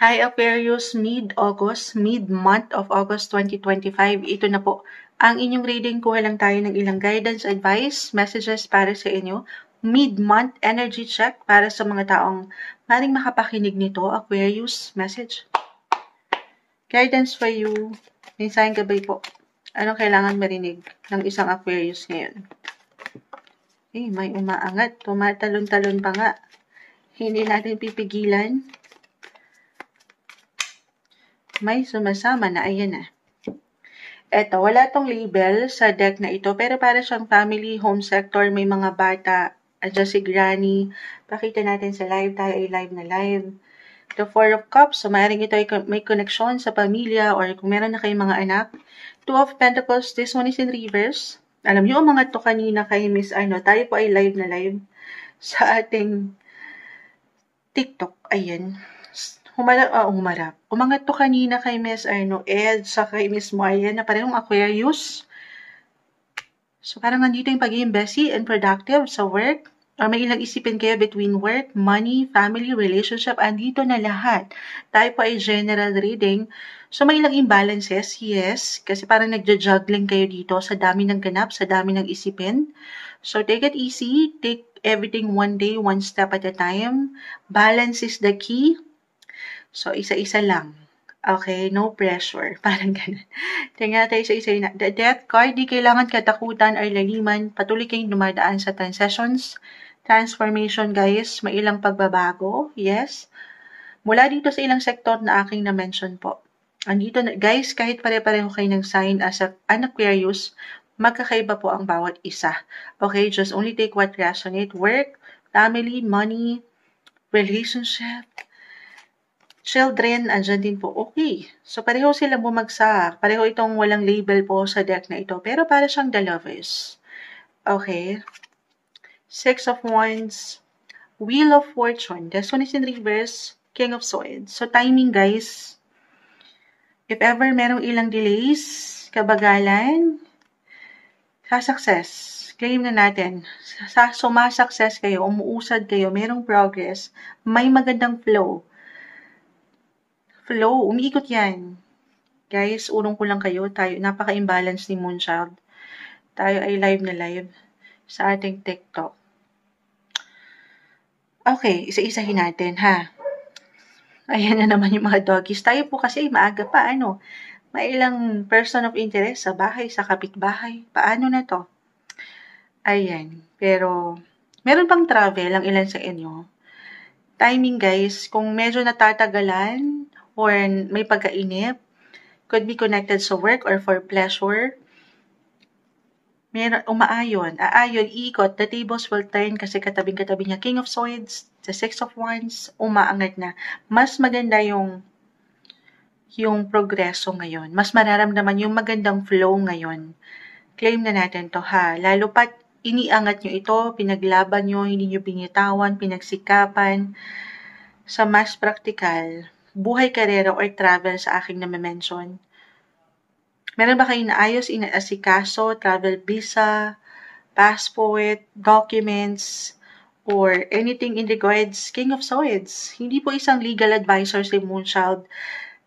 Hi Aquarius, mid-month of August 2025. Ito na po ang inyong reading. Kuha lang tayo ng ilang guidance, advice, messages para sa inyo. Mid-month energy check para sa mga taong maring makapakinig nito. Aquarius, message. Guidance for you. Mensaheng gabay po. Anong kailangan marinig ng isang Aquarius ngayon? May umaangat. Tumatalon-talon pa nga. Hindi natin pipigilan. May sumasama na, ayan na. Eto, wala tong label sa deck na ito, pero para siyang family, home sector, may mga bata, adyan si granny. Pakita natin sa live, tayo ay live na live. The Four of Cups, so maaaring ito ay may connection sa pamilya or kung meron na kayong mga anak. Two of Pentacles, this one is in reverse. Alam niyo, mga to kanina kay Miss tayo po ay live na live sa ating TikTok, ayan. Humarap. Umangat to kanina kay Miss Ed, sa kay Miss Moya na parehong Aquarius. So, parang nandito yung pagiging busy and productive sa work. Or may ilang isipin kayo between work, money, family, relationship. Andito na lahat. Tayo po ay general reading. So, may ilang imbalances, yes. Kasi parang nagja-juggling kayo dito sa dami ng ganap, sa dami ng isipin. So, take it easy. Take everything one day, one step at a time. Balance is the key. So, isa-isa lang. Okay, no pressure. Parang ganun. Tingnan tayo sa isa na. The Death card, di kailangan katakutan or laliman. Patuloy kayong dumadaan sa transitions. Transformation, guys. May ilang pagbabago. Yes. Mula dito sa ilang sektor na aking na-mention po. Andito na, guys, kahit pare-pareho kayo ng sign as an Aquarius, magkakaiba po ang bawat isa. Okay, just only take what resonate. Work, family, money, relationship, children, andyan din po. Okay. So, pareho sila bumagsak. Pareho itong walang label po sa deck na ito. Pero para siyang the lovers. Okay. Six of Wands. Wheel of Fortune. This one is in reverse. King of Swords. So, timing, guys. If ever merong ilang delays, kabagalan, success. Claim na natin. Sumasuccess kayo, umuusad kayo, merong progress, may magandang flow. Umiikot yan. Guys, urong ko lang kayo. Tayo, napaka-imbalance ni Moonchild. Tayo ay live na live sa ating TikTok. Okay, isa-isahin natin, ha? Ayan na naman yung mga doggies. Tayo po kasi maaga pa, may ilang person of interest sa bahay, sa kapitbahay. Paano na to? Ayan. Pero, meron pang travel ang ilan sa inyo. Timing, guys, kung medyo natatagalan, or may pagkainip, could be connected sa work or for pleasure. Meron, aayon, iikot, the tables will turn kasi katabing-katabi niya. King of Swords, the Six of Wands, umaangat na. Mas maganda yung progreso ngayon. Mas mararamdaman yung magandang flow ngayon. Claim na natin to, ha. Lalo pat iniangat nyo ito, pinaglaban nyo, hindi nyo binitawan, pinagsikapan. Sa mas practical, buhay, karera, or travel sa aking na-mention. Meron ba kayong naayos, inaasikaso, travel visa, passport, documents, or anything in regards King of Swords? Hindi po isang legal advisor si Moonchild.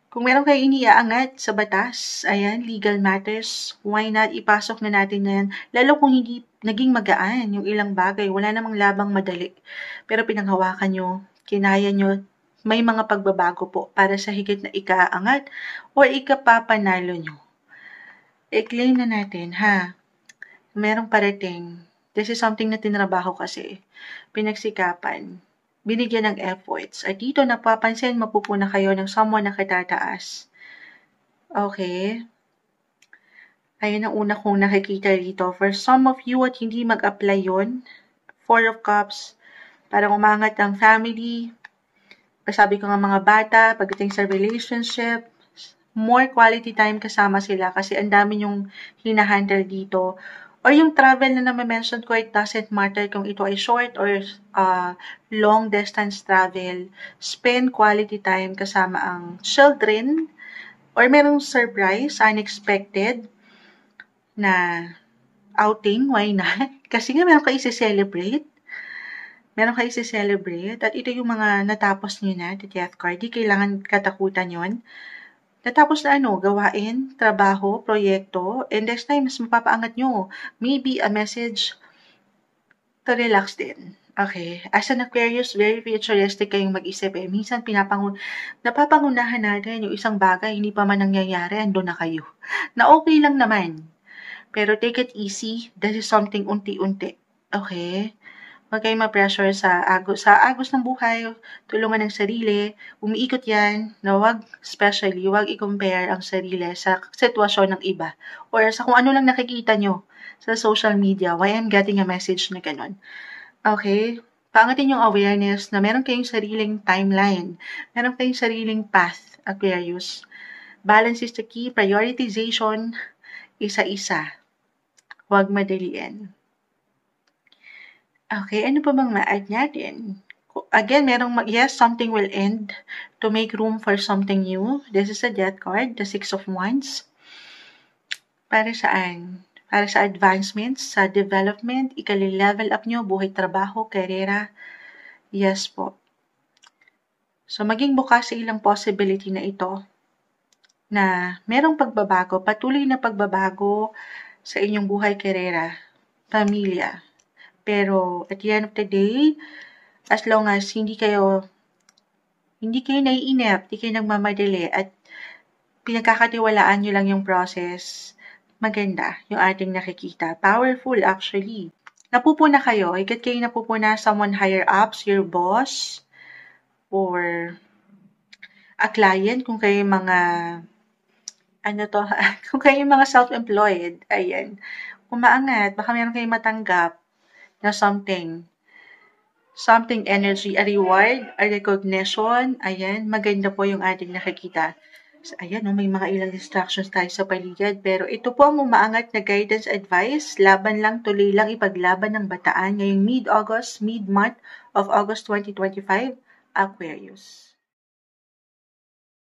Kung meron kayong iniaangat sa batas, ayan, legal matters, why not ipasok na natin yan? Lalo kung hindi naging magaan yung ilang bagay, wala namang labang madali. Pero pinanghawakan nyo, kinaya nyo, may mga pagbabago po para sa higit na ikaangat o ikapapanalo nyo. I-claim na natin, ha? Merong parating. This is something na tinrabaho kasi. Pinagsikapan. Binigyan ng efforts. At dito napapansin, mapupuna kayo ng someone na katataas. Okay. Ayun ang una kong nakikita dito. For some of you at hindi mag-apply yun, Four of Cups, parang umangat ang family. Sabi ko nga mga bata, pagdating sa relationship, more quality time kasama sila kasi ang dami yung hinahandle dito. Or yung travel na mention ko, it doesn't matter kung ito ay short or long distance travel. Spend quality time kasama ang children or merong surprise, unexpected na outing, why not? Kasi nga meron kayo i-celebrate. meron kayo celebrate at ito yung mga natapos nyo na, the death card. Di kailangan katakutan yon. Natapos na gawain, trabaho, proyekto, and next time, mas mapapaangat nyo. Maybe a message to relax din. Okay. As an Aquarius, very futuristic kayong mag-isip eh. Minsan napapangunahan natin yung isang bagay, hindi pa man nangyayari, andun na kayo. Na okay lang naman. Pero take it easy. This is something unti-unti. Okay? Huwag kayong ma-pressure sa agos ng buhay, tulungan ng sarili, umiikot yan, na wag i-compare ang sarili sa sitwasyon ng iba or sa kung ano lang nakikita nyo sa social media. Why I'm getting a message na ganun. Okay? Paangatin yung awareness na meron kayong sariling timeline, meron kayong sariling path, Aquarius. Balance is the key, prioritization, isa-isa. Huwag madaliin. Okay, ano pa bang ma-add natin? Again, yes, something will end to make room for something new. This is a death card, the Six of Wands. Para saan? Para sa advancements, sa development, ikali-level up nyo, buhay, trabaho, karera. Yes po. So, maging bukas sa ilang possibility na ito na merong pagbabago, patuloy na pagbabago sa inyong buhay, karera, pamilya. Pero at the end of the day, as long as hindi kayo naiinip, hindi kayo nagmamadali at pinagkakatiwalaan nyo lang yung process, maganda yung ating nakikita. Powerful actually. Napupuna kayo, higit kayo napupuna someone higher ups, your boss, or a client kung kayo mga kung kayo mga self-employed, ayan, umaangat, baka meron kayong matanggap na something energy, a reward, a recognition, ayan, maganda po yung ating nakikita. So, ayan, may mga ilang distractions tayo sa paligid, pero ito po ang umaangat na guidance advice, laban lang, tuloy lang, ipaglaban ng bataan ngayong mid-month of August 2025, Aquarius.